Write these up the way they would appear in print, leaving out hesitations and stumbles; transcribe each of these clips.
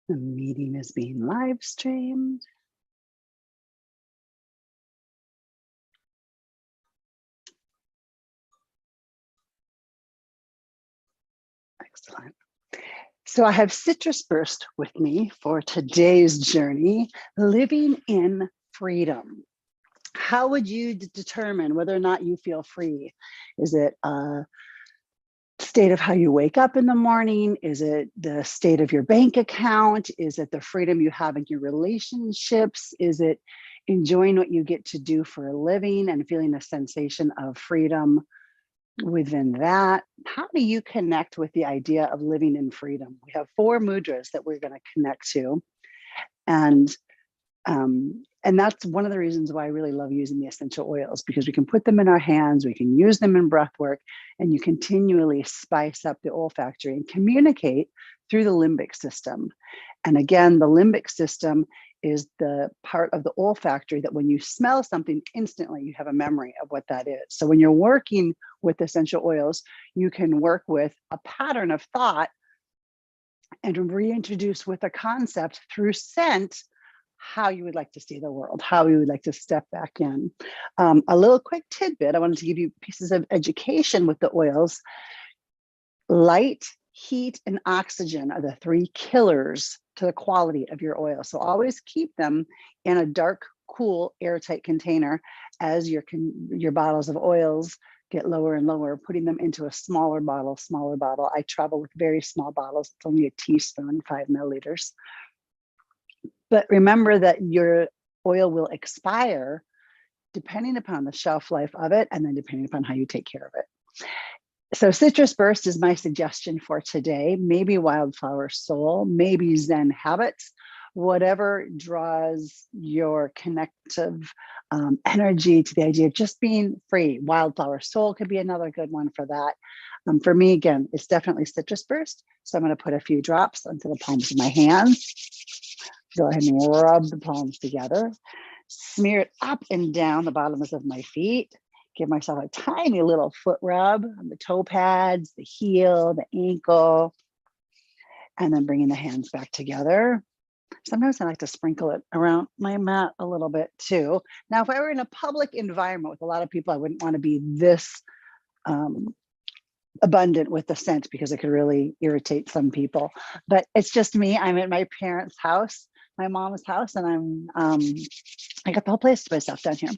The meeting is being live streamed. Excellent. So I have Citrus Burst with me for today's journey, living in freedom. How would you determine whether or not you feel free? Is it a state of how you wake up in the morning? Is it the state of your bank account? Is it the freedom you have in your relationships? Is it enjoying what you get to do for a living and feeling a sensation of freedom within that? How do you connect with the idea of living in freedom? We have 4 mudras that we're going to connect to. And that's one of the reasons why I really love using the essential oils, because we can put them in our hands, we can use them in breath work, and you continually spice up the olfactory and communicate through the limbic system. And again, the limbic system is the part of the olfactory that when you smell something instantly, you have a memory of what that is. So when you're working with essential oils, you can work with a pattern of thought and reintroduce with a concept through scent how you would like to see the world, how you would like to step back in. A little quick tidbit, I wanted to give you pieces of education with the oils. Light, heat, and oxygen are the 3 killers to the quality of your oil. So always keep them in a dark, cool, airtight container as your bottles of oils get lower and lower, putting them into a smaller bottle. I travel with very small bottles. It's only a teaspoon, 5 milliliters. But remember that your oil will expire depending upon the shelf life of it, and then depending upon how you take care of it. So Citrus Burst is my suggestion for today. Maybe Wildflower Soul, maybe Zen Habits, whatever draws your connective energy to the idea of just being free. Wildflower Soul could be another good one for that. For me, again, it's definitely Citrus Burst. So I'm going to put a few drops onto the palms of my hands. Go ahead and rub the palms together. Smear it up and down the bottoms of my feet. Give myself a tiny little foot rub on the toe pads, the heel, the ankle, and then bringing the hands back together. Sometimes I like to sprinkle it around my mat a little bit too. Now, if I were in a public environment with a lot of people, I wouldn't want to be this abundant with the scent because it could really irritate some people. But it's just me. I'm at my parents' house, my mom's house, and I got the whole place to myself down here.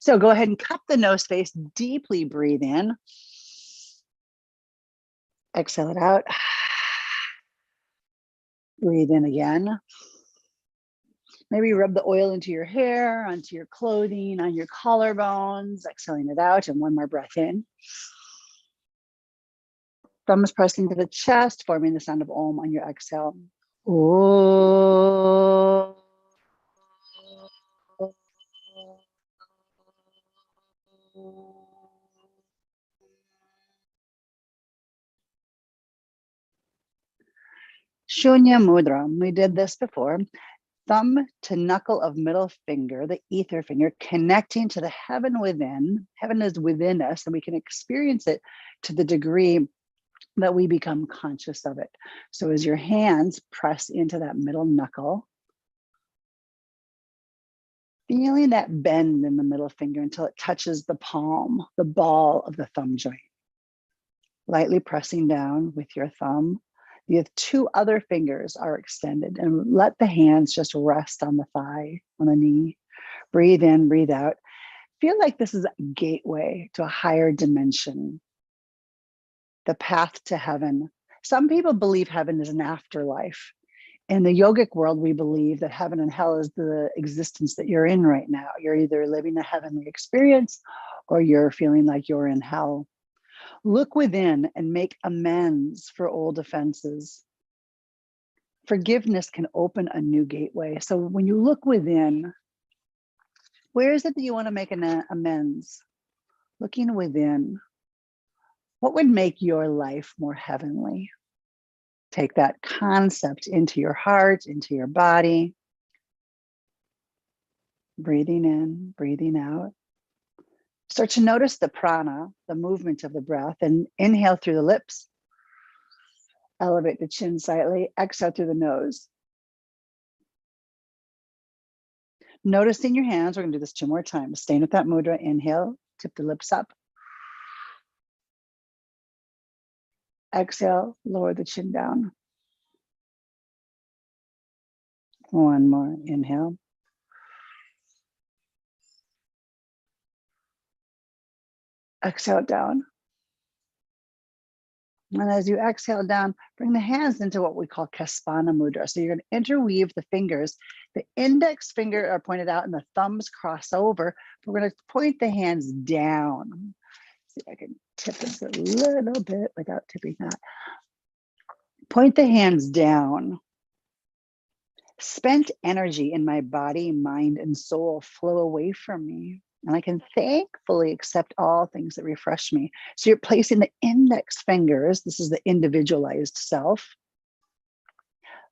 So go ahead and cup the nose space, deeply breathe in. Exhale it out. Breathe in again. Maybe rub the oil into your hair, onto your clothing, on your collarbones, exhaling it out, and one more breath in. Thumbs pressing to the chest, forming the sound of Om on your exhale. Om. Shunya mudra. We did this before. Thumb to knuckle of middle finger, the ether finger, connecting to the heaven within. Heaven is within us, and we can experience it to the degree that we become conscious of it. So as your hands press into that middle knuckle, feeling that bend in the middle finger until it touches the palm, the ball of the thumb joint. Lightly pressing down with your thumb. The 2 other fingers are extended, and let the hands just rest on the thigh, on the knee. Breathe in, breathe out. Feel like this is a gateway to a higher dimension, the path to heaven. Some people believe heaven is an afterlife. In the yogic world, we believe that heaven and hell is the existence that you're in right now. You're either living a heavenly experience or you're feeling like you're in hell. Look within and make amends for old offenses. Forgiveness can open a new gateway. So when you look within, where is it that you want to make an amends? Looking within, what would make your life more heavenly? Take that concept into your heart, into your body. Breathing in, breathing out. Start to notice the prana, the movement of the breath, and inhale through the lips. Elevate the chin slightly, exhale through the nose. Noticing your hands, we're going to do this 2 more times. Staying with that mudra. Inhale, tip the lips up. Exhale, lower the chin down. 1 more. Inhale. Exhale down. And as you exhale down, bring the hands into what we call Kespana mudra. So you're going to interweave the fingers. The index finger are pointed out and the thumbs cross over. We're going to point the hands down. See if I can tip this a little bit without tipping that. Point the hands down. Spent energy in my body, mind, and soul flow away from me. And I can thankfully accept all things that refresh me. So you're placing the index fingers, this is the individualized self,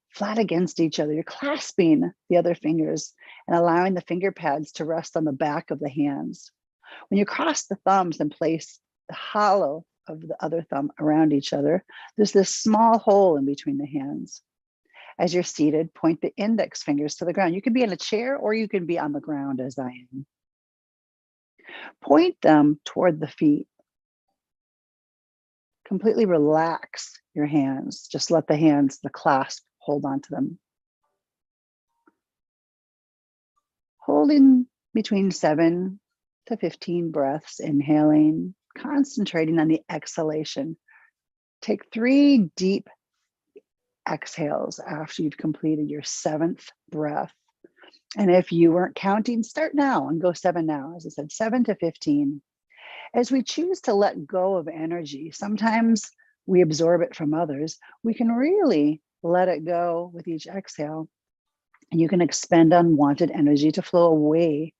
flat against each other. You're clasping the other fingers and allowing the finger pads to rest on the back of the hands. When you cross the thumbs and place the hollow of the other thumb around each other, there's this small hole in between the hands. As you're seated, point the index fingers to the ground. You can be in a chair or you can be on the ground as I am. Point them toward the feet. Completely relax your hands. Just let the hands, the clasp, hold on to them. Holding between 7 to 15 breaths, inhaling, concentrating on the exhalation. Take 3 deep exhales after you've completed your 7th breath. And if you weren't counting, start now and go 7 now. As I said, 7 to 15. As we choose to let go of energy, sometimes we absorb it from others. We can really let it go with each exhale. And you can expend unwanted energy to flow away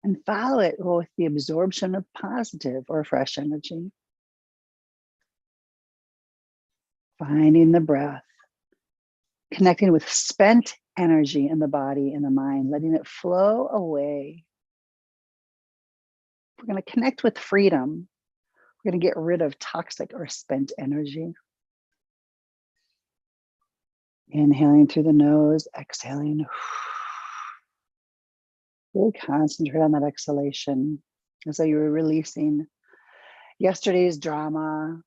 and follow it with the absorption of positive or fresh energy. Finding the breath, connecting with spent energy in the body and the mind, letting it flow away. We're going to connect with freedom. We're going to get rid of toxic or spent energy. Inhaling through the nose, exhaling. Really concentrate on that exhalation as though you were releasing yesterday's drama,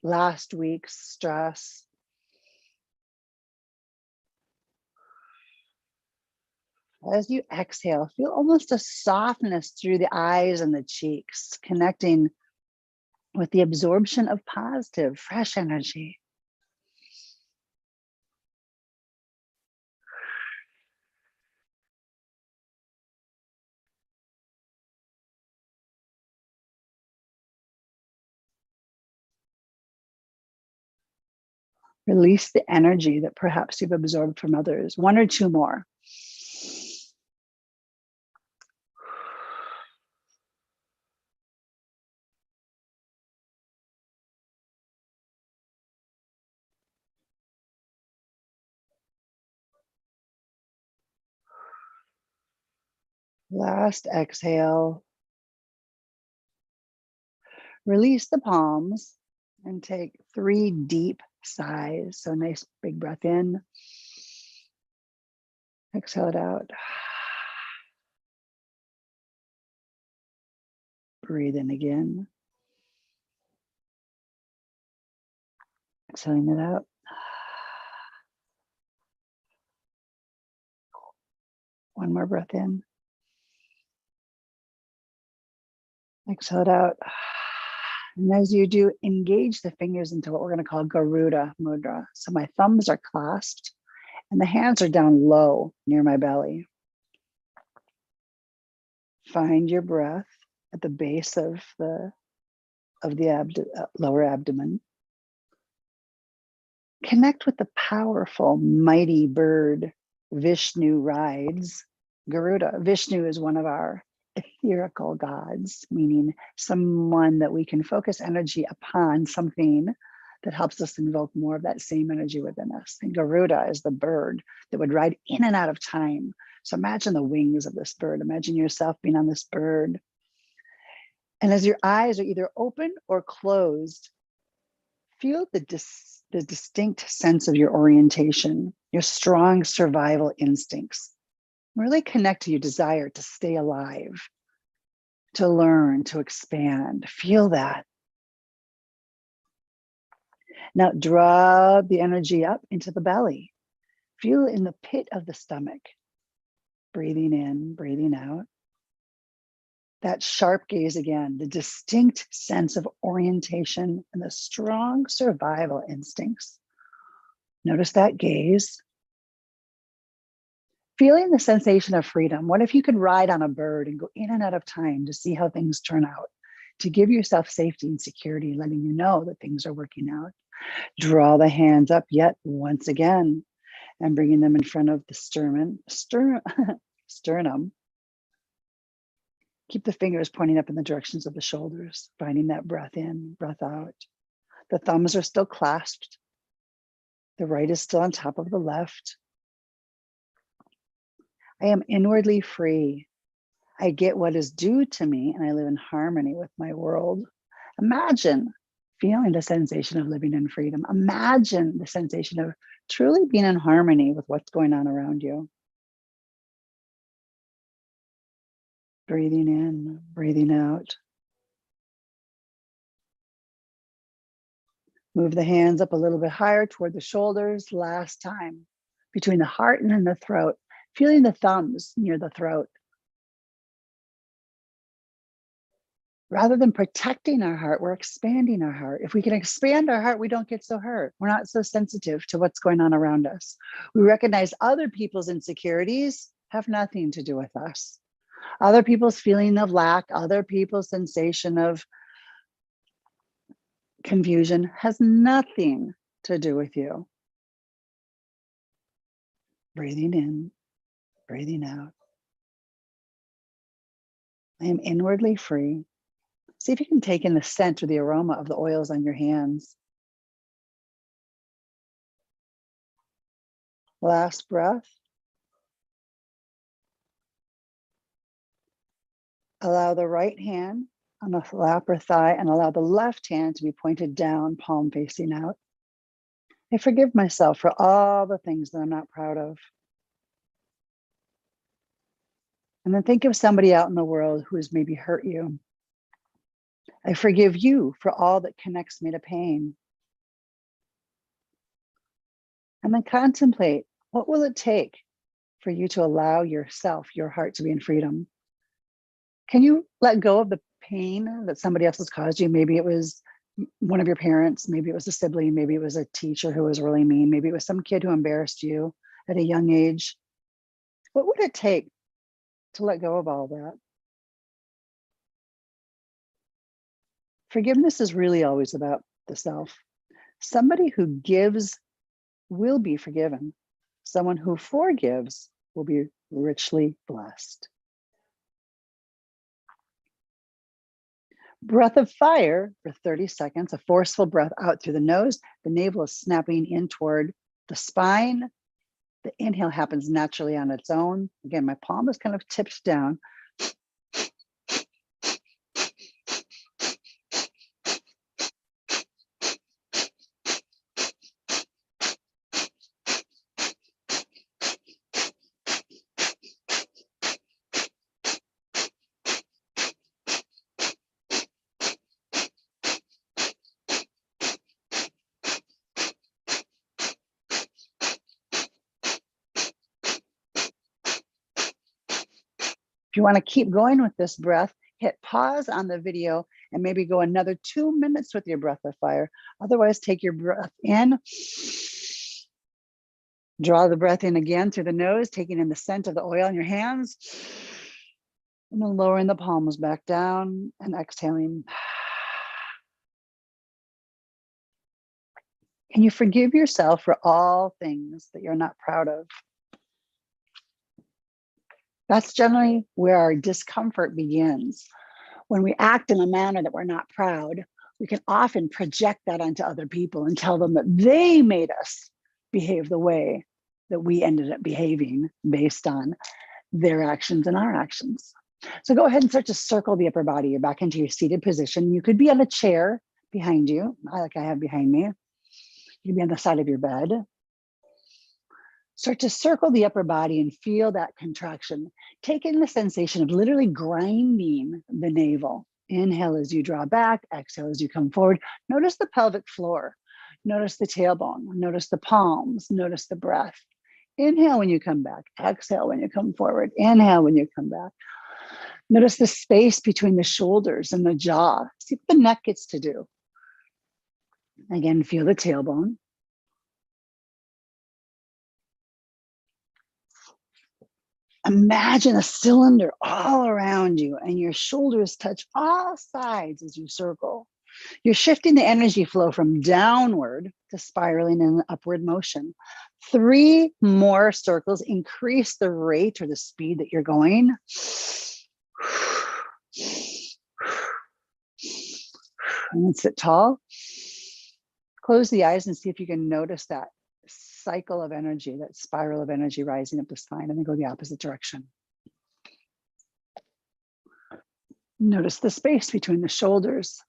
last week's stress. As you exhale, feel almost a softness through the eyes and the cheeks, connecting with the absorption of positive, fresh energy. Release the energy that perhaps you've absorbed from others. 1 or 2 more. Last exhale. Release the palms and take 3 deep sighs. So nice big breath in. Exhale it out. Breathe in again. Exhaling it out. One more breath in. Exhale it out. And as you do, engage the fingers into what we're going to call Garuda mudra. So my thumbs are clasped and the hands are down low near my belly. Find your breath at the base of the lower abdomen. Connect with the powerful, mighty bird Vishnu rides. Garuda. Vishnu is one of our etherical gods, meaning someone that we can focus energy upon, something that helps us invoke more of that same energy within us. And Garuda is the bird that would ride in and out of time. So imagine the wings of this bird. Imagine yourself being on this bird. And as your eyes are either open or closed, feel the distinct sense of your orientation, your strong survival instincts. Really connect to your desire to stay alive, to learn, to expand. Feel that. Now draw the energy up into the belly. Feel it in the pit of the stomach. Breathing in, breathing out. That sharp gaze again, the distinct sense of orientation and the strong survival instincts. Notice that gaze. Feeling the sensation of freedom. What if you could ride on a bird and go in and out of time to see how things turn out, to give yourself safety and security, letting you know that things are working out. Draw the hands up yet once again and bringing them in front of the sternum. Keep the fingers pointing up in the directions of the shoulders, finding that breath in, breath out. The thumbs are still clasped. The right is still on top of the left. I am inwardly free. I get what is due to me and I live in harmony with my world. Imagine feeling the sensation of living in freedom. Imagine the sensation of truly being in harmony with what's going on around you. Breathing in, breathing out. Move the hands up a little bit higher toward the shoulders. Last time, between the heart and then the throat, feeling the thumbs near the throat. Rather than protecting our heart, we're expanding our heart. If we can expand our heart, we don't get so hurt. We're not so sensitive to what's going on around us. We recognize other people's insecurities have nothing to do with us. Other people's feeling of lack, other people's sensation of confusion has nothing to do with you. Breathing in, breathing out. I am inwardly free. See if you can take in the scent or the aroma of the oils on your hands. Last breath. Allow the right hand on the lap or thigh and allow the left hand to be pointed down, palm facing out. I forgive myself for all the things that I'm not proud of. And then think of somebody out in the world who has maybe hurt you. I forgive you for all that connects me to pain. And then contemplate, what will it take for you to allow yourself, your heart to be in freedom? Can you let go of the pain that somebody else has caused you? Maybe it was one of your parents, maybe it was a sibling, maybe it was a teacher who was really mean, maybe it was some kid who embarrassed you at a young age. What would it take to let go of all that? Forgiveness is really always about the self. Somebody who gives will be forgiven. Someone who forgives will be richly blessed. Breath of fire for 30 seconds, a forceful breath out through the nose. The navel is snapping in toward the spine. The inhale happens naturally on its own. Again, my palm is kind of tipped down. If you want to keep going with this breath, hit pause on the video and maybe go another 2 minutes with your breath of fire. Otherwise, take your breath in. Draw the breath in again through the nose, taking in the scent of the oil in your hands. And then lowering the palms back down and exhaling. Can you forgive yourself for all things that you're not proud of? That's generally where our discomfort begins. When we act in a manner that we're not proud, we can often project that onto other people and tell them that they made us behave the way that we ended up behaving based on their actions and our actions. So go ahead and start to circle the upper body. You're back into your seated position. You could be on a chair behind you, like I have behind me. You could be on the side of your bed. Start to circle the upper body and feel that contraction. Take in the sensation of literally grinding the navel. Inhale as you draw back, exhale as you come forward. Notice the pelvic floor. Notice the tailbone. Notice the palms. Notice the breath. Inhale when you come back. Exhale when you come forward. Inhale when you come back. Notice the space between the shoulders and the jaw. See what the neck gets to do. Again, feel the tailbone. Imagine a cylinder all around you and your shoulders touch all sides as you circle. You're shifting the energy flow from downward to spiraling in an upward motion. 3 more circles, increase the rate or the speed that you're going. And then sit tall. Close the eyes and see if you can notice that cycle of energy, that spiral of energy rising up the spine, and then go the opposite direction. Notice the space between the shoulders,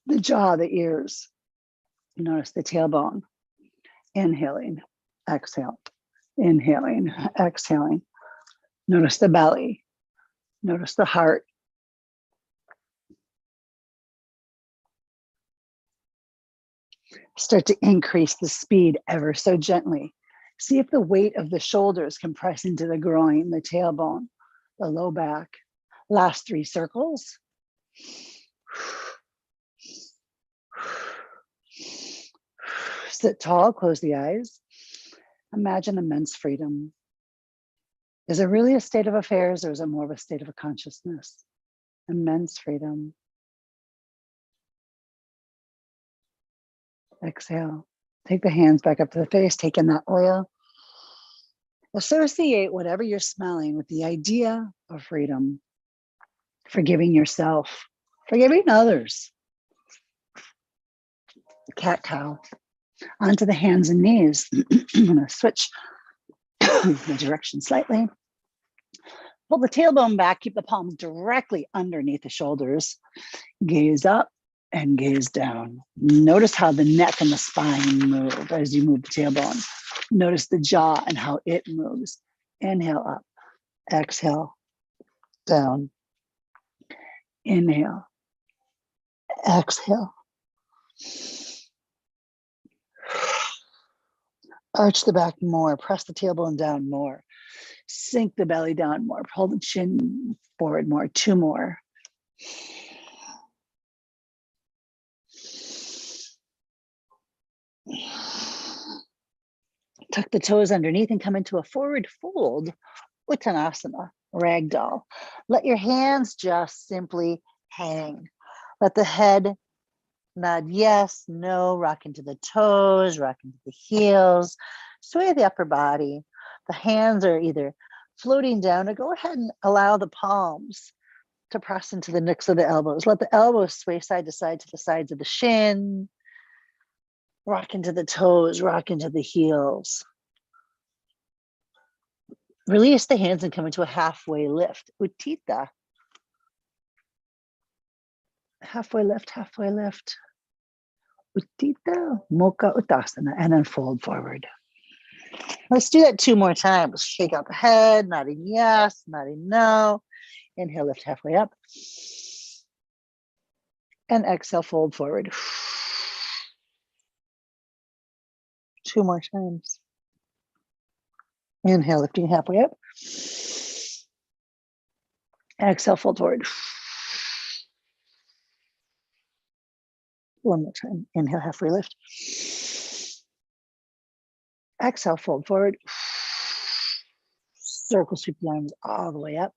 the jaw, the ears. Notice the tailbone. Inhaling, exhale, inhaling, exhaling. Notice the belly. Notice the heart. Start to increase the speed ever so gently. See if the weight of the shoulders can press into the groin, the tailbone, the low back. Last 3 circles. Sit tall, close the eyes. Imagine immense freedom. Is it really a state of affairs, or is it more of a state of a consciousness? Immense freedom. Exhale. Take the hands back up to the face, take in that oil. Associate whatever you're smelling with the idea of freedom, forgiving yourself, forgiving others. Cat cow. Onto the hands and knees. I'm going to switch the direction slightly. Pull the tailbone back, keep the palms directly underneath the shoulders. Gaze up and gaze down. Notice how the neck and the spine move as you move the tailbone. Notice the jaw and how it moves. Inhale up, exhale, down. Inhale, exhale. Arch the back more, press the tailbone down more. Sink the belly down more, pull the chin forward more. 2 more. Tuck the toes underneath and come into a forward fold, Uttanasana, ragdoll. Let your hands just simply hang. Let the head nod yes, no, rock into the toes, rock into the heels, sway the upper body. The hands are either floating down, or go ahead and allow the palms to press into the nooks of the elbows. Let the elbows sway side to side to the sides of the shin. Rock into the toes, rock into the heels. Release the hands and come into a halfway lift, Utthita. Halfway lift, halfway lift. Utthita, Mukha Uttasana, and then fold forward. Let's do that 2 more times. Shake out the head, nodding yes, nodding no. Inhale, lift halfway up. And exhale, fold forward. 2 more times. Inhale, lifting halfway up. Exhale, fold forward. 1 more time. Inhale, halfway lift. Exhale, fold forward. Circle, sweep the arms all the way up.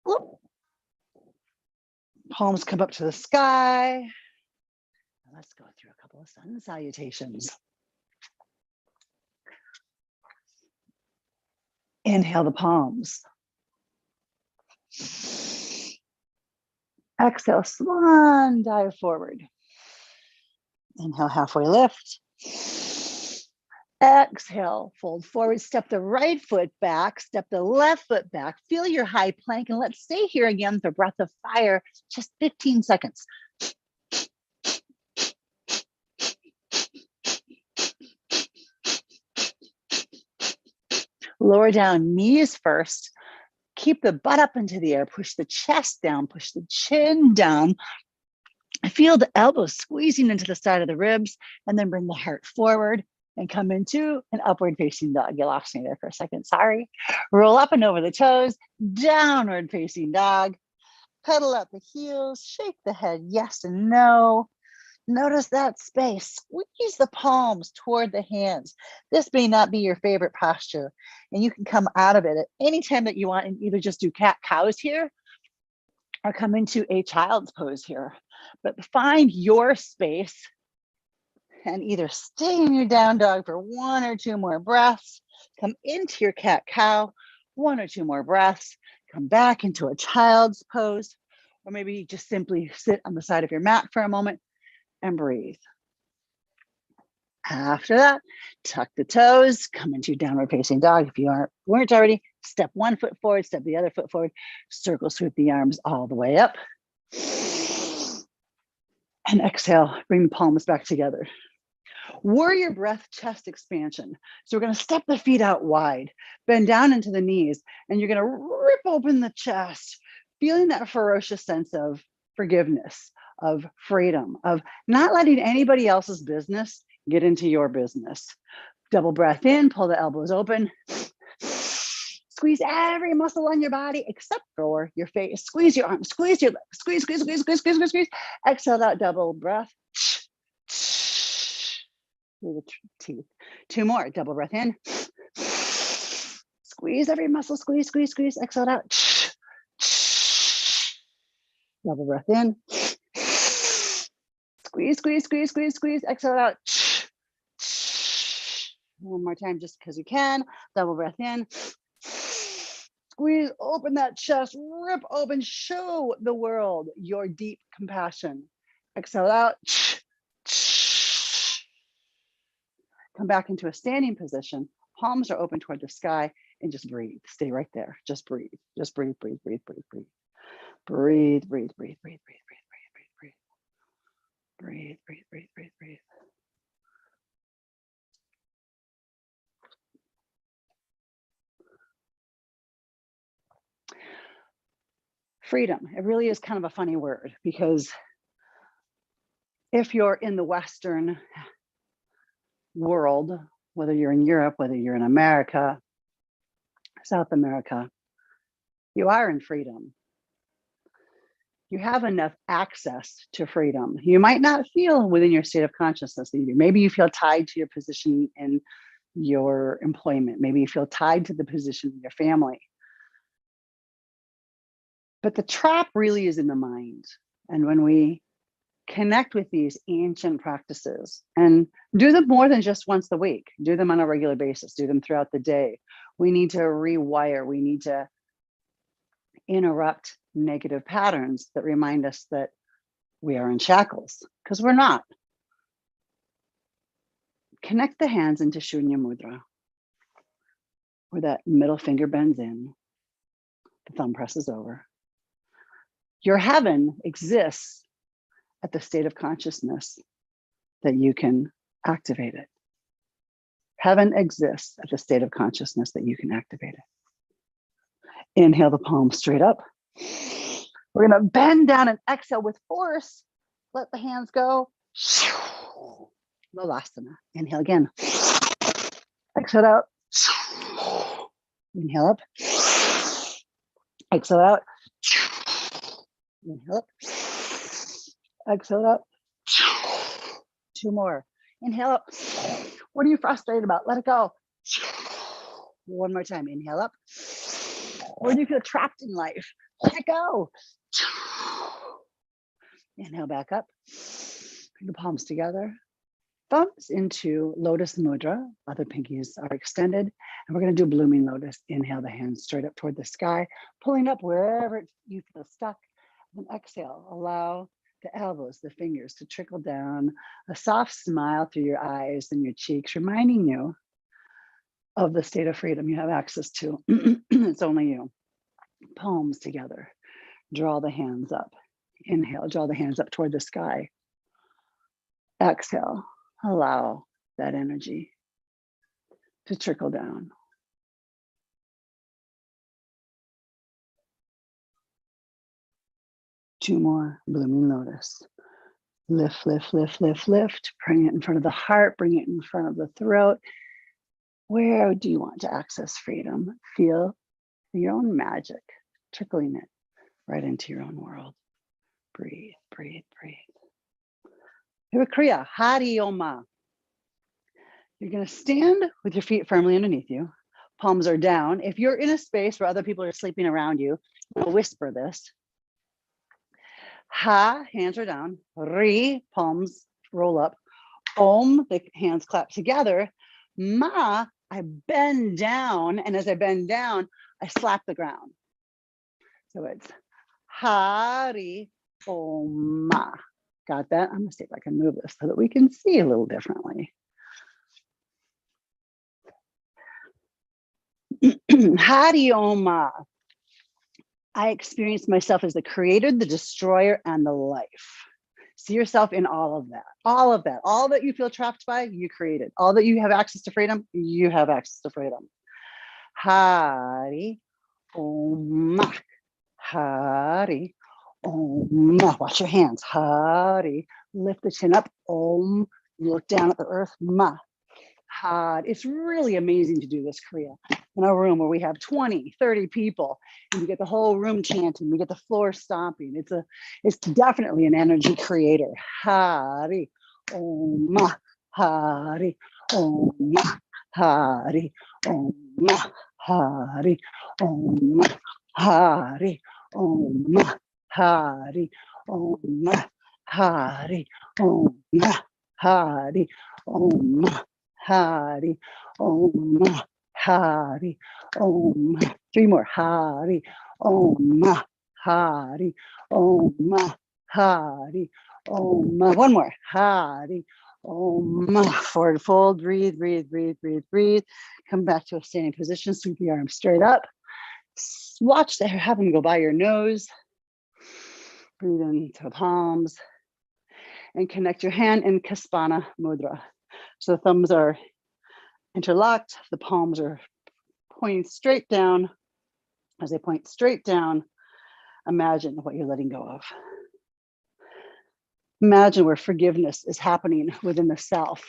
Whoop. Palms come up to the sky. Let's go through a couple of sun salutations. Inhale the palms. Exhale, swan dive forward. Inhale, halfway lift. Exhale, fold forward, step the right foot back, step the left foot back, feel your high plank, and let's stay here again for breath of fire, just 15 seconds. Lower down, knees first. Keep the butt up into the air. Push the chest down. Push the chin down. Feel the elbows squeezing into the side of the ribs, and then bring the heart forward and come into an upward facing dog. You lost me there for a second. Sorry. Roll up and over the toes. Downward facing dog. Pedal up the heels. Shake the head yes and no. Notice that space. Squeeze the palms toward the hands. This may not be your favorite posture, and you can come out of it at any time that you want and either just do cat-cows here or come into a child's pose here. But find your space and either stay in your down dog for 1 or 2 more breaths, come into your cat-cow, 1 or 2 more breaths, come back into a child's pose, or maybe just simply sit on the side of your mat for a moment and breathe. After that, tuck the toes, come into your downward facing dog. If you weren't already, step 1 foot forward, step the other foot forward, circle sweep the arms all the way up. And exhale, bring the palms back together. Warrior breath, chest expansion. So we're going to step the feet out wide, bend down into the knees, and you're going to rip open the chest, feeling that ferocious sense of forgiveness, of freedom, of not letting anybody else's business get into your business. Double breath in, pull the elbows open. Squeeze every muscle on your body except for your face. Squeeze your arms, squeeze your legs, squeeze, squeeze, squeeze, squeeze, squeeze, squeeze, squeeze. Exhale that double breath. Through the teeth. 2 more, double breath in. Squeeze every muscle, squeeze, squeeze, squeeze. Exhale out. Double breath in. Squeeze, squeeze, squeeze, squeeze, squeeze. Exhale out. 1 more time, just because you can. Double breath in. Squeeze, open that chest, rip open, show the world your deep compassion. Exhale out. Come back into a standing position. Palms are open toward the sky and just breathe. Stay right there. Just breathe. Just breathe, breathe, breathe, breathe, breathe. Breathe, breathe, breathe, breathe, breathe, breathe, breathe, breathe, breathe, breathe, breathe, breathe, breathe. Freedom. It really is kind of a funny word because if you're in the Western world, whether you're in Europe, whether you're in America, South America, you are in freedom. You have enough access to freedom. You might not feel within your state of consciousness that you do. Maybe you feel tied to your position in your employment. Maybe you feel tied to the position in your family. But the trap really is in the mind. And when we connect with these ancient practices and do them more than just once a week, do them on a regular basis, do them throughout the day, we need to rewire, we need to interrupt negative patterns that remind us that we are in shackles, because we're not. Connect the hands into Shunya Mudra, where that middle finger bends in, the thumb presses over. Your heaven exists at the state of consciousness that you can activate it. Heaven exists at the state of consciousness that you can activate it. Inhale the palms straight up. We're going to bend down and exhale with force. Let the hands go. Valasana. Inhale again. Exhale out. Inhale up. Exhale out. Inhale up. Exhale up. 2 more. Inhale up. What are you frustrated about? Let it go. 1 more time. Inhale up. Where do you feel trapped in life? Let it go. Inhale back up. Bring the palms together. Thumbs into Lotus Mudra. Other pinkies are extended. And we're going to do Blooming Lotus. Inhale the hands straight up toward the sky, pulling up wherever you feel stuck. Then exhale. Allow the elbows, the fingers to trickle down. A soft smile through your eyes and your cheeks, reminding you of the state of freedom you have access to. It's only you. Palms together. Draw the hands up. Inhale, draw the hands up toward the sky. Exhale, allow that energy to trickle down. 2 more, blooming lotus. Lift, lift, lift, lift, lift. Bring it in front of the heart, bring it in front of the throat. Where do you want to access freedom? Feel your own magic, trickling it right into your own world. Breathe, breathe, breathe. Here, Kriya, Hari Oma. You're going to stand with your feet firmly underneath you. Palms are down. If you're in a space where other people are sleeping around you, you'll whisper this. Ha, hands are down. Ri, palms roll up. Om, the hands clap together. Ma, I bend down. And as I bend down, I slap the ground. So it's Hari Om Ma. Got that? I'm going to see if I can move this so that we can see a little differently. Hari Om Ma. I experience myself as the creator, the destroyer, and the life. See yourself in all of that. All of that. All that you feel trapped by, you created. All that you have access to freedom, you have access to freedom. Hari Om Ma. Hari Om Ma. Watch your hands. Hari. Lift the chin up. Om. Look down at the earth. Ma. Had. It's really amazing to do this Kriya in a room where we have 20, 30 people and you get the whole room chanting, we get the floor stomping. It's definitely an energy creator. Hari Om Ma. Hari Om Ma. Hari Om Ma. Hari Om Ma. Hari Om Ma. Hari Om Ma. Hari Om Ma. Hari Om Ma. Hari Om Ma. Hari Om Ma. 3 more. Hari Om Ma. Hari Om Ma. Hari Om Ma. 1 more. Hari Om Ma. Forward fold. Breathe, breathe, breathe, breathe, breathe. Come back to a standing position. Sweep the arms straight up. Watch the have them go by your nose. Breathe into the palms. And connect your hand in Kespana Mudra. So the thumbs are interlocked, the palms are pointing straight down. As they point straight down, imagine what you're letting go of. Imagine where forgiveness is happening within the self.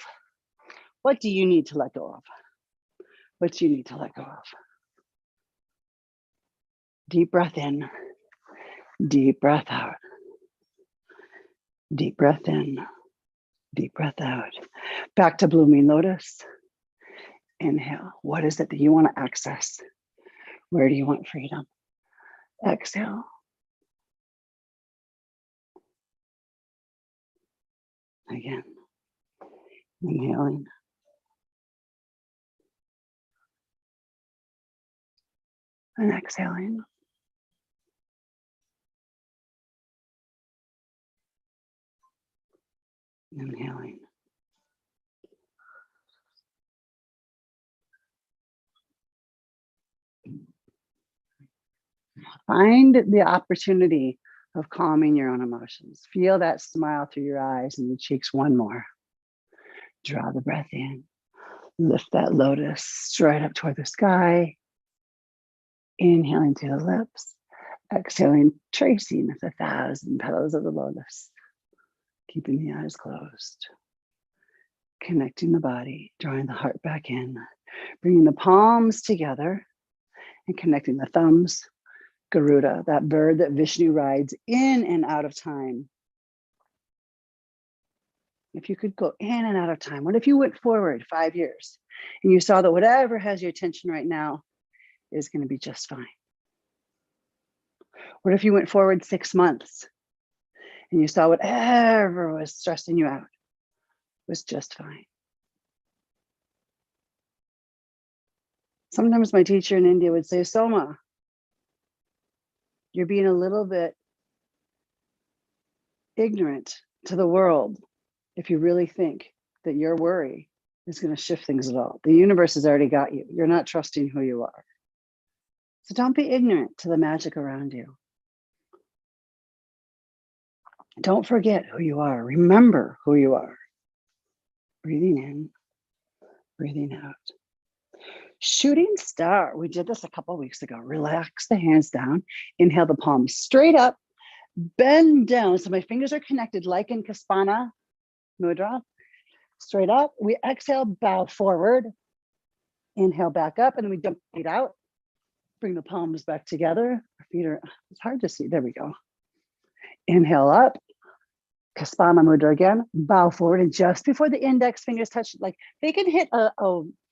What do you need to let go of? What do you need to let go of? Deep breath in, deep breath out. Deep breath in, deep breath out. Back to blooming lotus. Inhale. What is it that you want to access? Where do you want freedom? Exhale. Again. Inhaling. And exhaling. Inhaling. Find the opportunity of calming your own emotions. Feel that smile through your eyes and the cheeks. 1 more. Draw the breath in. Lift that lotus straight up toward the sky. Inhaling through the lips. Exhaling, tracing with 1,000 petals of the lotus. Keeping the eyes closed. Connecting the body, drawing the heart back in. Bringing the palms together and connecting the thumbs. Garuda, that bird that Vishnu rides in and out of time. If you could go in and out of time, what if you went forward 5 years and you saw that whatever has your attention right now is going to be just fine? What if you went forward 6 months and you saw whatever was stressing you out was just fine? Sometimes my teacher in India would say, Soma, you're being a little bit ignorant to the world if you really think that your worry is going to shift things at all. The universe has already got you. You're not trusting who you are. So don't be ignorant to the magic around you. Don't forget who you are. Remember who you are. Breathing in, breathing out. Shooting star. We did this a couple of weeks ago. Relax the hands down. Inhale the palms straight up. Bend down. So my fingers are connected like in Kespana Mudra. Straight up. We exhale, bow forward. Inhale back up, and then we jump feet out. Bring the palms back together. Our feet are, it's hard to see. There we go. Inhale up. Kespana Mudra again. Bow forward, and just before the index fingers touch, like they can hit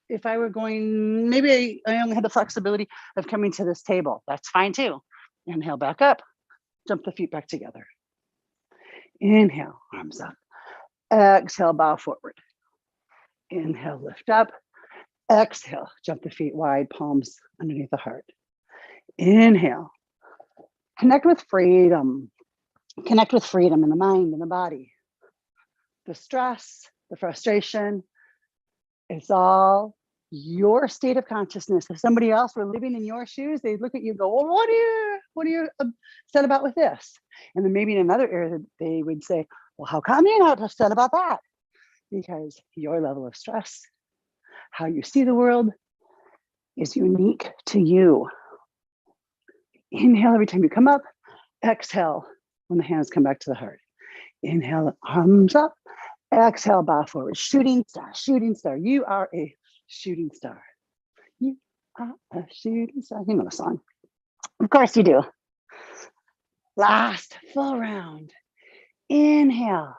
if I were going, maybe I only had the flexibility of coming to this table. That's fine too. Inhale back up. Jump the feet back together. Inhale, arms up. Exhale, bow forward. Inhale, lift up. Exhale, jump the feet wide, palms underneath the heart. Inhale, connect with freedom. Connect with freedom in the mind and the body. The stress, the frustration, it's all your state of consciousness. If somebody else were living in your shoes, they'd look at you and go, well, what are you upset about with this? And then maybe in another area, they would say, well, how come you're not upset about that? Because your level of stress, how you see the world is unique to you. Inhale every time you come up. Exhale when the hands come back to the heart. Inhale, arms up. Exhale, bow forward. Shooting star, shooting star. You are a shooting star. You are a shooting star. You know the song. Of course you do. Last full round. Inhale.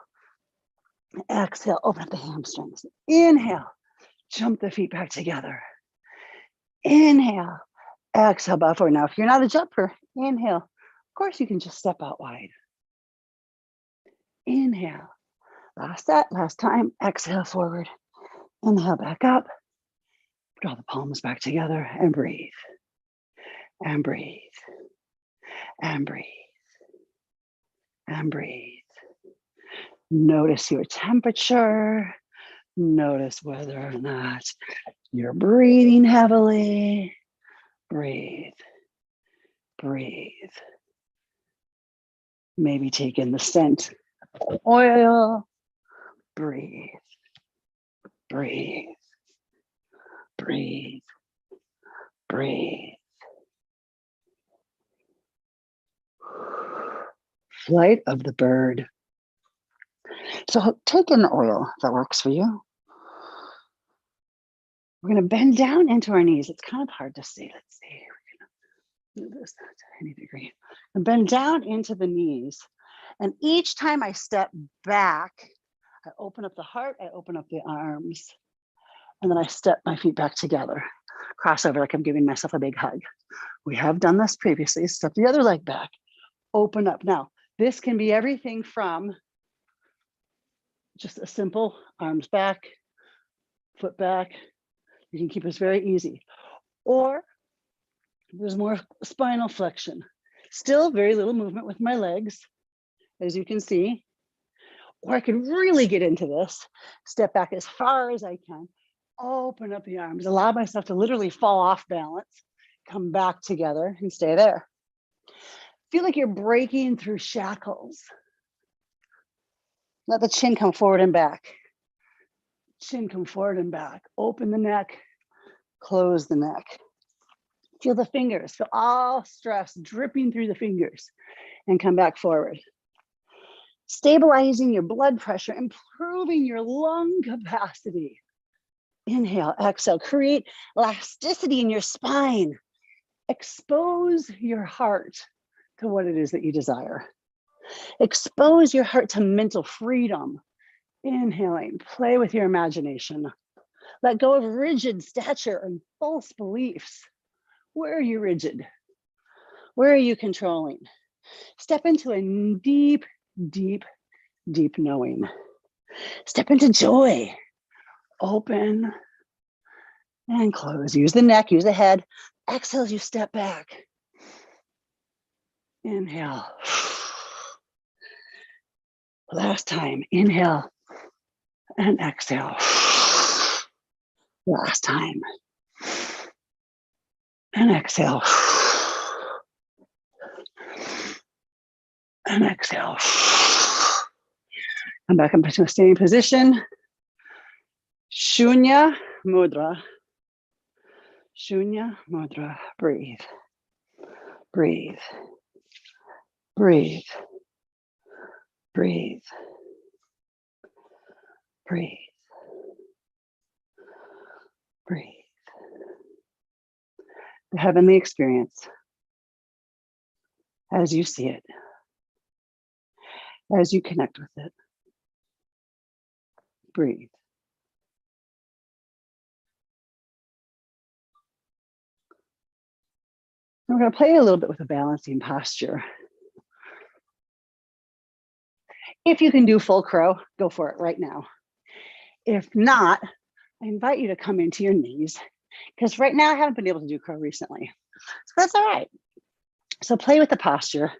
Exhale, open up the hamstrings. Inhale, jump the feet back together. Inhale, exhale, bow forward. Now, if you're not a jumper, inhale. Of course, you can just step out wide. Inhale. Last set, last time. Exhale forward. Inhale back up. Draw the palms back together and breathe. And breathe. And breathe. And breathe. Notice your temperature. Notice whether or not you're breathing heavily. Breathe. Breathe. Maybe take in the scent of oil. Breathe. Breathe. Breathe. Breathe. Flight of the bird. So take in the oil if that works for you. We're going to bend down into our knees. It's kind of hard to see. Let's see. We're going to do this to any degree. And bend down into the knees. And each time I step back, I open up the heart, I open up the arms, and then I step my feet back together. Cross over like I'm giving myself a big hug. We have done this previously. Step the other leg back. Open up. Now, this can be everything from just a simple arms back, foot back. You can keep this very easy. Or there's more spinal flexion. Still very little movement with my legs, as you can see. Or I can really get into this. Step back as far as I can. Open up the arms. Allow myself to literally fall off balance. Come back together and stay there. Feel like you're breaking through shackles. Let the chin come forward and back. Chin come forward and back. Open the neck, close the neck. Feel the fingers, feel all stress dripping through the fingers and come back forward. Stabilizing your blood pressure, improving your lung capacity. Inhale, exhale, create elasticity in your spine. Expose your heart to what it is that you desire. Expose your heart to mental freedom. Inhaling, play with your imagination. Let go of rigid stature and false beliefs. Where are you rigid? Where are you controlling? Step into a deep, deep, deep knowing. Step into joy. Open and close. Use the neck, use the head. Exhale as you step back. Inhale. Last time, inhale and exhale. Last time. And exhale. And exhale. Come back up into a standing position. Shunya Mudra. Shunya Mudra. Breathe. Breathe. Breathe. Breathe. Breathe. Breathe. The heavenly experience as you see it, as you connect with it. Breathe. And we're going to play a little bit with a balancing posture. If you can do full crow, go for it right now. If not, I invite you to come into your knees, because right now I haven't been able to do crow recently. So that's all right. So play with the posture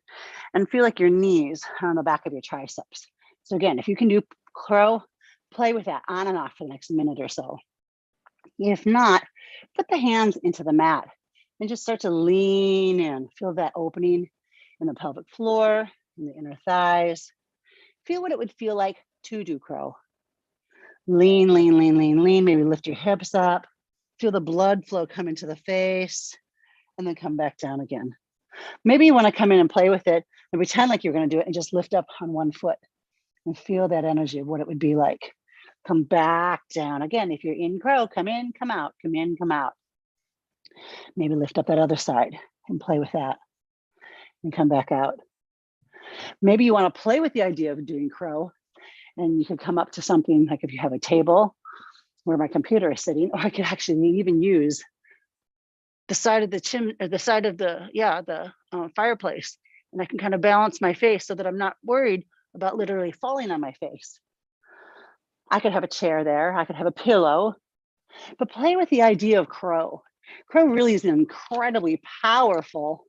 and feel like your knees are on the back of your triceps. So again, if you can do crow, play with that on and off for the next minute or so. If not, put the hands into the mat and just start to lean in. Feel that opening in the pelvic floor, in the inner thighs. Feel what it would feel like to do crow. Lean, lean, lean, lean, lean. Maybe lift your hips up. Feel the blood flow come into the face and then come back down again. Maybe you want to come in and play with it and pretend like you're going to do it and just lift up on one foot and feel that energy of what it would be like. Come back down. Again, if you're in crow, come in, come out, come in, come out. Maybe lift up that other side and play with that and come back out. Maybe you want to play with the idea of doing crow, and you could come up to something like if you have a table where my computer is sitting, or I could actually even use the side of the chimney or the side of the fireplace, and I can kind of balance my face so that I'm not worried about literally falling on my face. I could have a chair there, I could have a pillow, but play with the idea of crow. Crow really is an incredibly powerful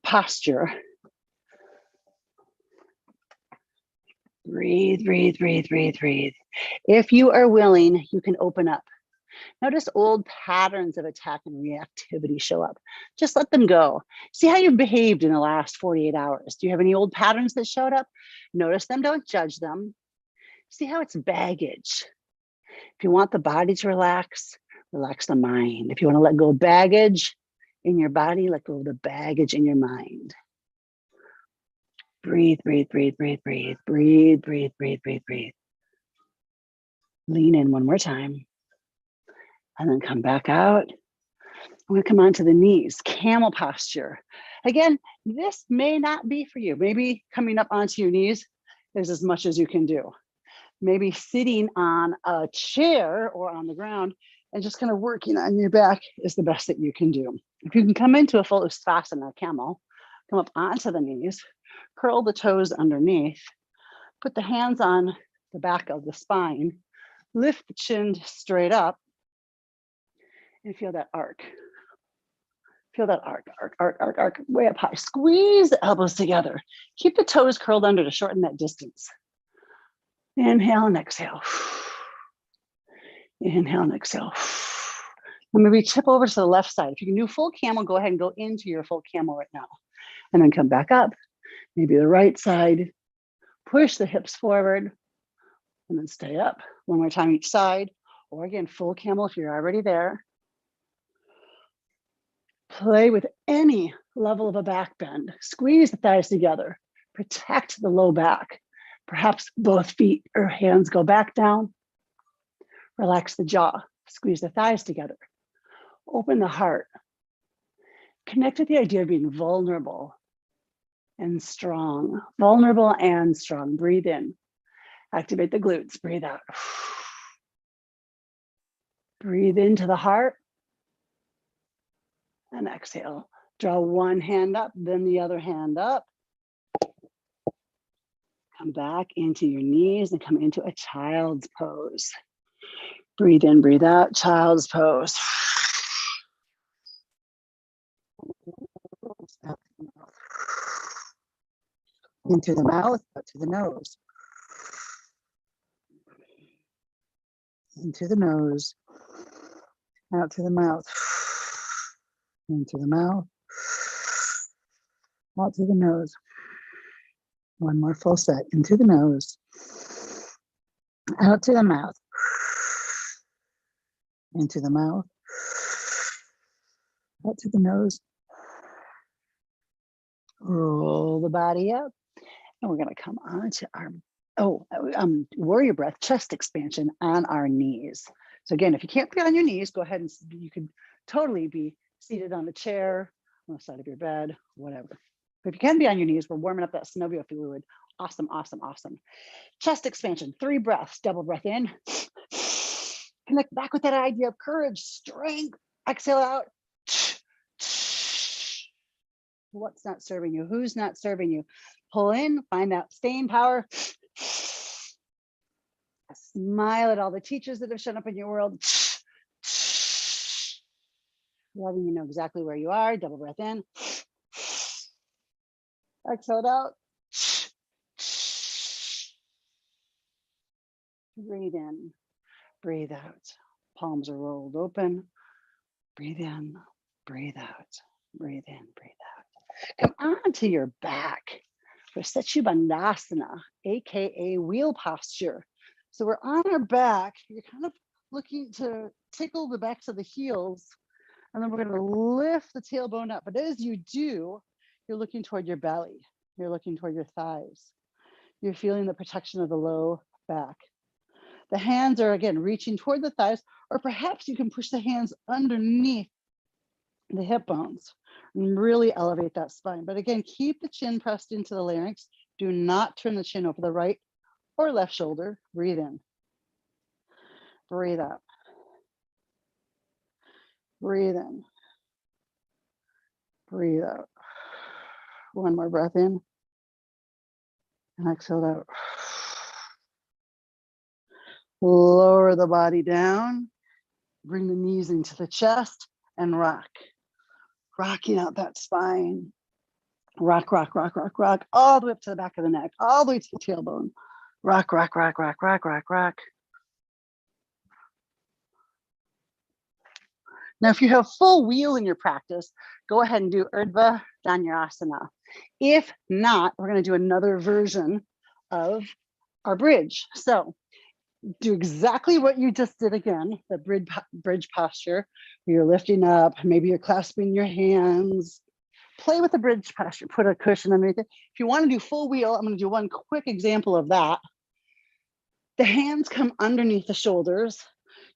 posture. Breathe, breathe, breathe, breathe, breathe. If you are willing, you can open up. Notice old patterns of attack and reactivity show up. Just let them go. See how you've behaved in the last 48 hours. Do you have any old patterns that showed up? Notice them, don't judge them. See how it's baggage. If you want the body to relax, relax the mind. If you want to let go of baggage in your body, let go of the baggage in your mind. Breathe, breathe, breathe, breathe, breathe, breathe, breathe, breathe, breathe, breathe. Lean in one more time. And then come back out. I'm going to come onto the knees, camel posture. Again, this may not be for you. Maybe coming up onto your knees is as much as you can do. Maybe sitting on a chair or on the ground and just kind of working on your back is the best that you can do. If you can come into a full Savasana, camel, come up onto the knees, curl the toes underneath, put the hands on the back of the spine, lift the chin straight up, and feel that arc. Feel that arc, arc, arc, arc, arc, way up high. Squeeze the elbows together. Keep the toes curled under to shorten that distance. Inhale and exhale. Inhale and exhale. And maybe tip over to the left side. If you can do full camel, go ahead and go into your full camel right now. And then come back up. Maybe the right side. Push the hips forward. And then stay up. One more time each side. Or again, full camel if you're already there. Play with any level of a back bend. Squeeze the thighs together. Protect the low back. Perhaps both feet or hands go back down. Relax the jaw. Squeeze the thighs together. Open the heart. Connect with the idea of being vulnerable and strong. Vulnerable and strong. Breathe in. Activate the glutes. Breathe out. Breathe into the heart. And exhale. Draw one hand up, then the other hand up. Come back into your knees and come into a child's pose. Breathe in, breathe out, child's pose. Into the mouth, out to the nose. Into the nose, out to the mouth. Into the mouth, out to the nose. One more full set. Into the nose, out to the mouth. Into the mouth, Out through the nose. Roll the body up. And we're going to come onto our warrior breath, chest expansion on our knees. So again, if you can't be on your knees, go ahead and you could totally be seated on a chair, on the side of your bed, whatever. But if you can be on your knees, we're warming up that synovial fluid. Awesome, awesome, awesome. Chest expansion, 3 breaths, double breath in. Connect back with that idea of courage, strength. Exhale out. What's not serving you? Who's not serving you? Pull in, find that staying power. Smile at all the teachers that have shown up in your world. Letting you know exactly where you are. Double breath in. Exhale out. Breathe in, breathe out. Palms are rolled open. Breathe in, breathe out. Breathe in, breathe out. Come onto your back for Bandhasana, aka wheel posture. So we're on our back. You're kind of looking to tickle the backs of the heels, and then we're going to lift the tailbone up. But as you do, you're looking toward your belly. You're looking toward your thighs. You're feeling the protection of the low back. The hands are, again, reaching toward the thighs, or perhaps you can push the hands underneath the hip bones and really elevate that spine. But again, keep the chin pressed into the larynx. Do not turn the chin over the right or left shoulder. Breathe in. Breathe out. Breathe in. Breathe out. One more breath in. And exhale out. Lower the body down. Bring the knees into the chest and rock. Rocking out that spine. Rock, rock, rock, rock, rock, all the way up to the back of the neck, all the way to the tailbone. Rock, rock, rock, rock, rock, rock, rock. Now, if you have full wheel in your practice, go ahead and do Urdhva Dhanurasana. If not, we're going to do another version of our bridge. So do exactly what you just did again, the bridge posture. You're lifting up, maybe you're clasping your hands. Play with the bridge posture, put a cushion underneath it. If you want to do full wheel, I'm going to do one quick example of that. The hands come underneath the shoulders.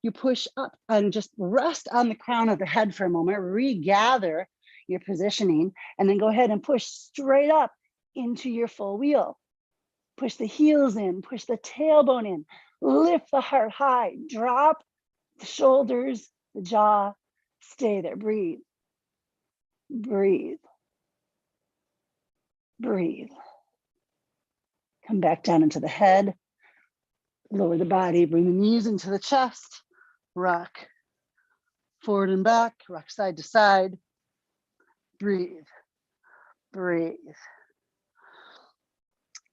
You push up and just rest on the crown of the head for a moment, regather your positioning, and then go ahead and push straight up into your full wheel. Push the heels in, push the tailbone in, lift the heart high, drop the shoulders, the jaw, stay there, breathe, breathe, breathe. Come back down into the head, lower the body, bring the knees into the chest, rock forward and back, rock side to side, breathe, breathe.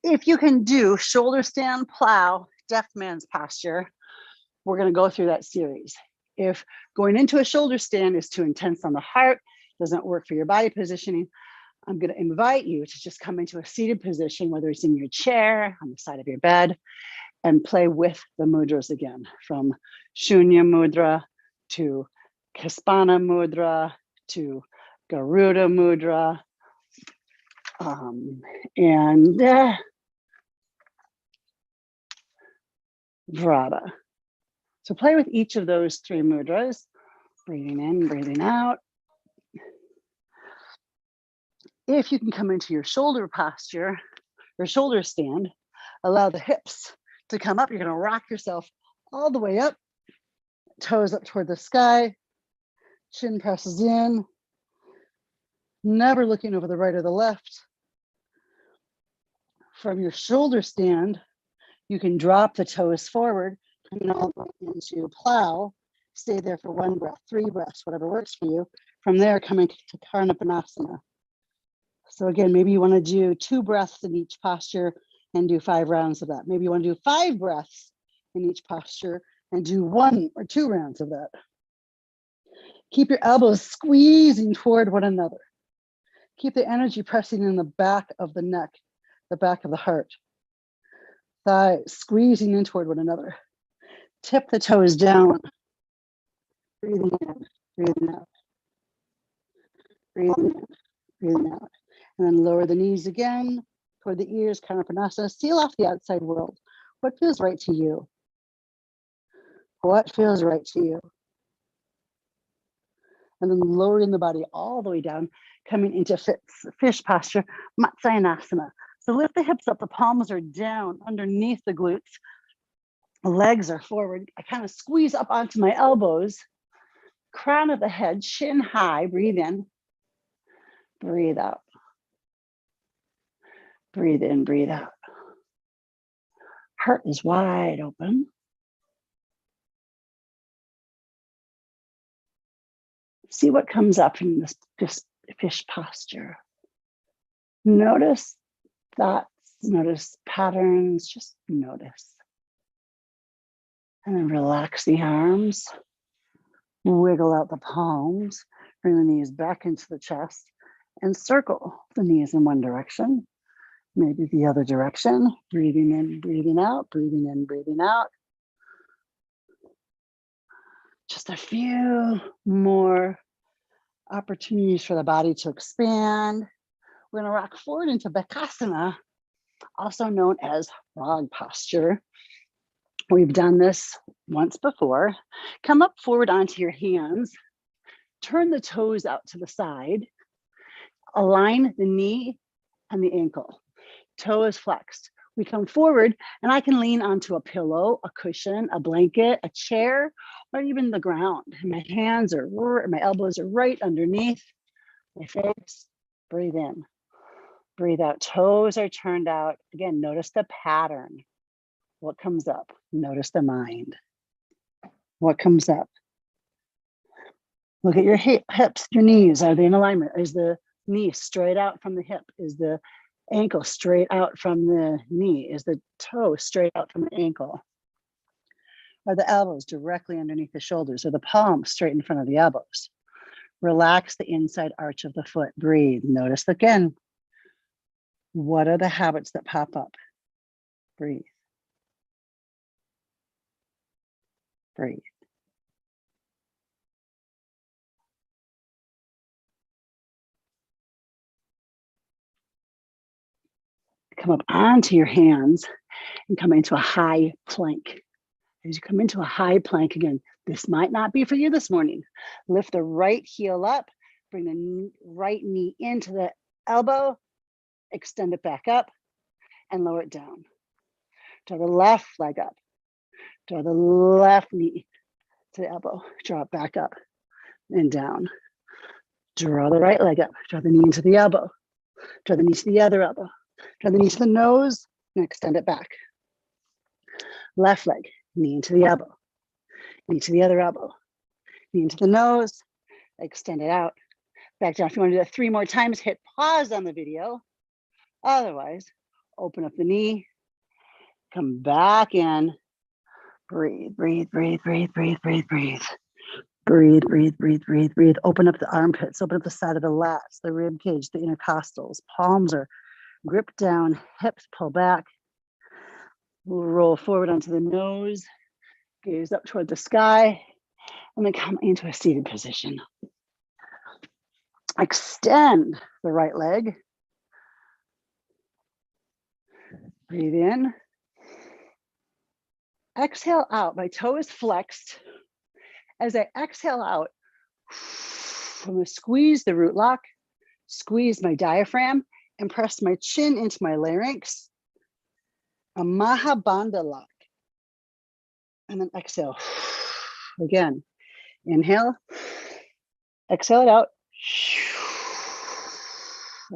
If you can do shoulder stand, plow, deaf man's posture, we're going to go through that series. If going into a shoulder stand is too intense on the heart, doesn't work for your body positioning, I'm going to invite you to just come into a seated position, whether it's in your chair, on the side of your bed, and play with the mudras again, from Shunya mudra to Kespana mudra to Garuda mudra, and Varada. So play with each of those 3 mudras, breathing in, breathing out. If you can come into your shoulder posture, your shoulder stand, allow the hips to come up. You're going to rock yourself all the way up, toes up toward the sky, chin presses in, never looking over the right or the left. From your shoulder stand, you can drop the toes forward, coming all the way into plow. Stay there for 1 breath, 3 breaths, whatever works for you. From there, coming to Karnapanasana. So again, maybe you want to do 2 breaths in each posture and do 5 rounds of that. Maybe you want to do 5 breaths in each posture and do 1 or 2 rounds of that. Keep your elbows squeezing toward one another. Keep the energy pressing in the back of the neck, the back of the heart. Thighs squeezing in toward one another. Tip the toes down. Breathing in, breathing out. Breathing in, breathing out. And then lower the knees again toward the ears, Kanapanasana. Seal off the outside world. What feels right to you? What feels right to you? And then lowering the body all the way down, coming into fish posture, Matsyenasana. So lift the hips up, the palms are down underneath the glutes. Legs are forward. I kind of squeeze up onto my elbows, crown of the head, chin high, breathe in, breathe out. Breathe in, breathe out. Heart is wide open. See what comes up in this fish posture. Notice thoughts, notice patterns, just notice. And then relax the arms, wiggle out the palms, bring the knees back into the chest, and circle the knees in one direction, maybe the other direction. Breathing in, breathing out, breathing in, breathing out. Just a few more opportunities for the body to expand. We're going to rock forward into Bakasana, also known as frog posture. We've done this once before. Come up forward onto your hands. Turn the toes out to the side. Align the knee and the ankle. Toe is flexed. We come forward and I can lean onto a pillow, a cushion, a blanket, a chair, or even the ground. My hands are, my elbows are right underneath my face. Breathe in, breathe out. Toes are turned out. Again, notice the pattern. What comes up? Notice the mind. What comes up? Look at your hips, your knees. Are they in alignment? Is the knee straight out from the hip? Is the ankle straight out from the knee? Is the toe straight out from the ankle? Are the elbows directly underneath the shoulders? Are the palms straight in front of the elbows? Relax the inside arch of the foot. Breathe. Notice again. What are the habits that pop up? Breathe. Breathe. Come up onto your hands and come into a high plank. As you come into a high plank again, this might not be for you this morning. Lift the right heel up, bring the right knee into the elbow, extend it back up and lower it down. Draw the left leg up, draw the left knee to the elbow, draw it back up and down. Draw the right leg up, draw the knee into the elbow, draw the knee to the other elbow, draw the knee to the nose and extend it back. Left leg, knee into the elbow, knee to the other elbow, knee into the nose, extend it out, back down. If you want to do that 3 more times, hit pause on the video. Otherwise, open up the knee, come back in, breathe, breathe, breathe, breathe, breathe, breathe, breathe. Breathe, breathe, breathe, breathe, breathe. Open up the armpits, open up the side of the lats, the rib cage, the intercostals. Palms are gripped down, hips pull back. We'll roll forward onto the nose, gaze up toward the sky, and then come into a seated position. Extend the right leg. Breathe in. Exhale out. My toe is flexed. As I exhale out, I'm going to squeeze the root lock, squeeze my diaphragm, and press my chin into my larynx. A Mahabandha lock. And then exhale. Again, inhale, exhale it out.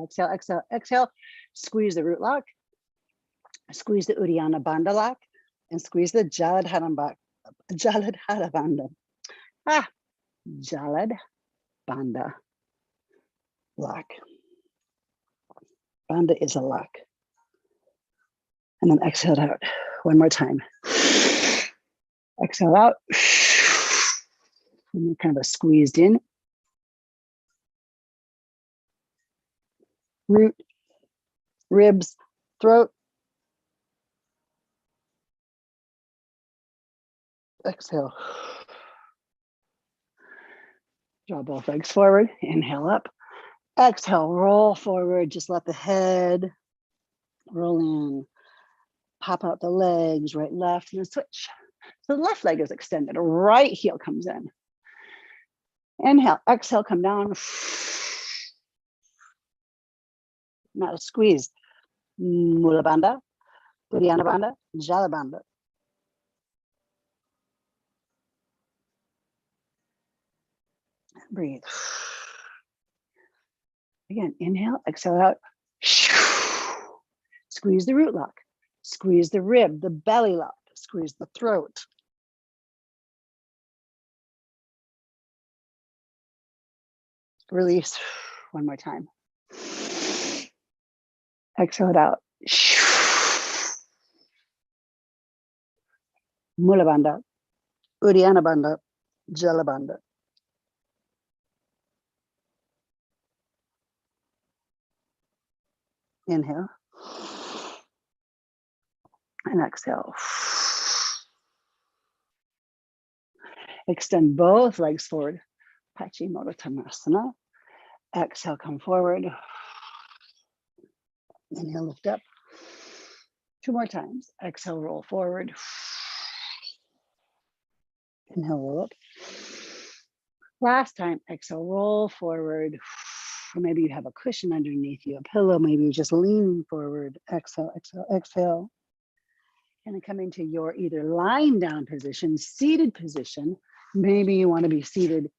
Exhale, exhale, exhale. Squeeze the root lock, squeeze the Uddiyana Bandha lock, and squeeze the Jaladhara Bandha. Jalad Bandha lock. Bandha is a lock. And then exhale it out. One more time. Exhale out. And then kind of a squeezed in. Root, ribs, throat. Exhale. Draw both legs forward. Inhale up. Exhale, roll forward. Just let the head roll in. Pop out the legs, right, left, and then switch. So the left leg is extended. Right heel comes in. Inhale, exhale, come down. Now squeeze. Mula Bandha, Uddiyana Bandha, Jala Bandha. Breathe. Again, inhale, exhale out. Squeeze the root lock. Squeeze the rib, the belly lock. Squeeze the throat. Release. One more time. Exhale it out. Mula Bandha, Uddiyana Bandha, Jala Bandha. Inhale. And exhale. Extend both legs forward. Paschimottanasana. Exhale, come forward. Inhale, lift up. 2 more times. Exhale, roll forward. Inhale, roll up. Last time, exhale, roll forward. Or maybe you have a cushion underneath you, a pillow. Maybe you're just leaning forward. Exhale, exhale, exhale. And then come into your either lying down position, seated position. Maybe you want to be seated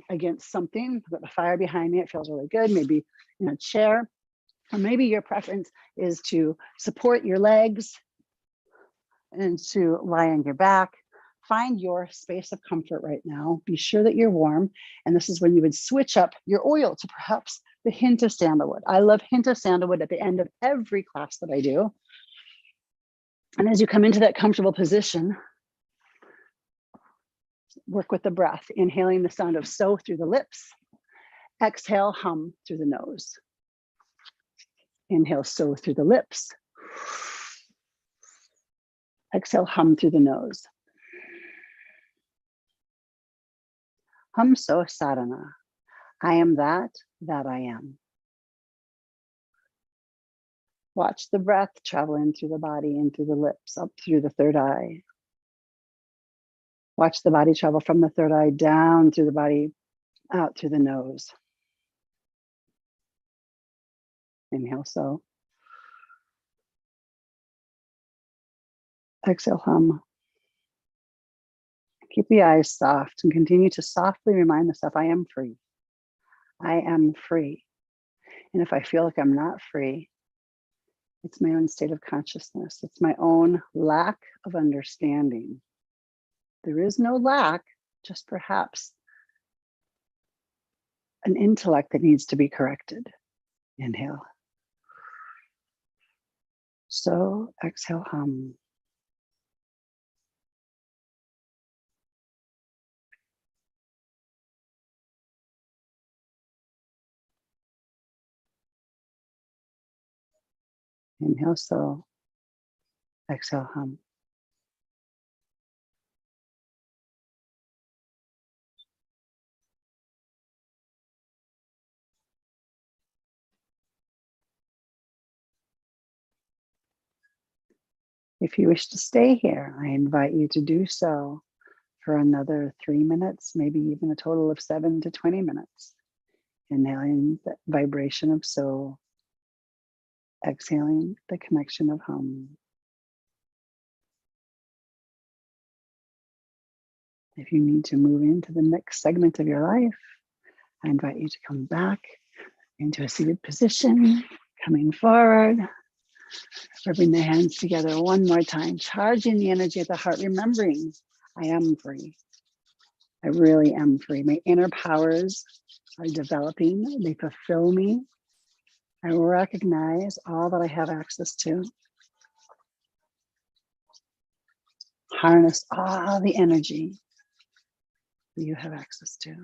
against something. I've got the fire behind me. It feels really good. Maybe in a chair. Or maybe your preference is to support your legs and to lie on your back. Find your space of comfort right now. Be sure that you're warm. And this is when you would switch up your oil to perhaps the hint of sandalwood. I love hint of sandalwood at the end of every class that I do. And as you come into that comfortable position, work with the breath, inhaling the sound of so through the lips. Exhale, hum through the nose. Inhale, so through the lips. Exhale, hum through the nose. Hum so sadhana. I am that I am. Watch the breath travel in through the body, in through the lips, up through the third eye. Watch the body travel from the third eye down through the body, out through the nose. Inhale, so. Exhale, hum. Keep the eyes soft and continue to softly remind yourself, I am free. I am free. And if I feel like I'm not free, it's my own state of consciousness. It's my own lack of understanding. There is no lack, just perhaps an intellect that needs to be corrected. Inhale. So, exhale, hum. Inhale, so. Exhale, hum. If you wish to stay here, I invite you to do so for another 3 minutes, maybe even a total of 7 to 20 minutes. Inhaling the vibration of so, exhaling the connection of hum. If you need to move into the next segment of your life, I invite you to come back into a seated position, coming forward, rubbing the hands together one more time, charging the energy of the heart, remembering I am free. I really am free. My inner powers are developing. They fulfill me. I recognize all that I have access to. Harness all the energy that you have access to.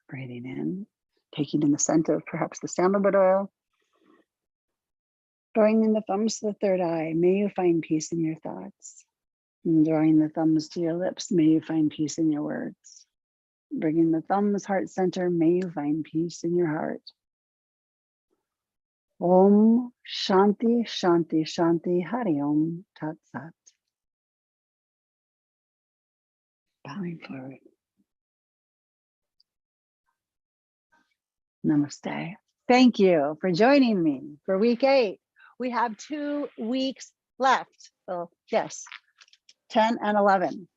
Breathing in, taking in the scent of perhaps the sandalwood oil. Drawing in the thumbs to the third eye, may you find peace in your thoughts. And drawing the thumbs to your lips, may you find peace in your words. Bringing the thumbs heart center. May you find peace in your heart. Om Shanti Shanti Shanti Hari Om Tat Sat. Bowing forward. Namaste. Thank you for joining me for week 8. We have 2 weeks left. So yes, 10 and 11.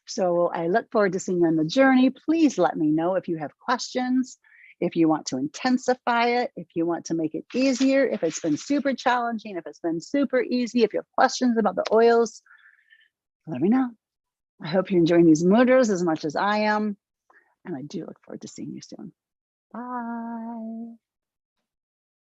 So I look forward to seeing you on the journey. Please let me know if you have questions, if you want to intensify it, if you want to make it easier, if it's been super challenging, if it's been super easy, if you have questions about the oils, let me know. I hope you're enjoying these mudras as much as I am. And I do look forward to seeing you soon. Bye.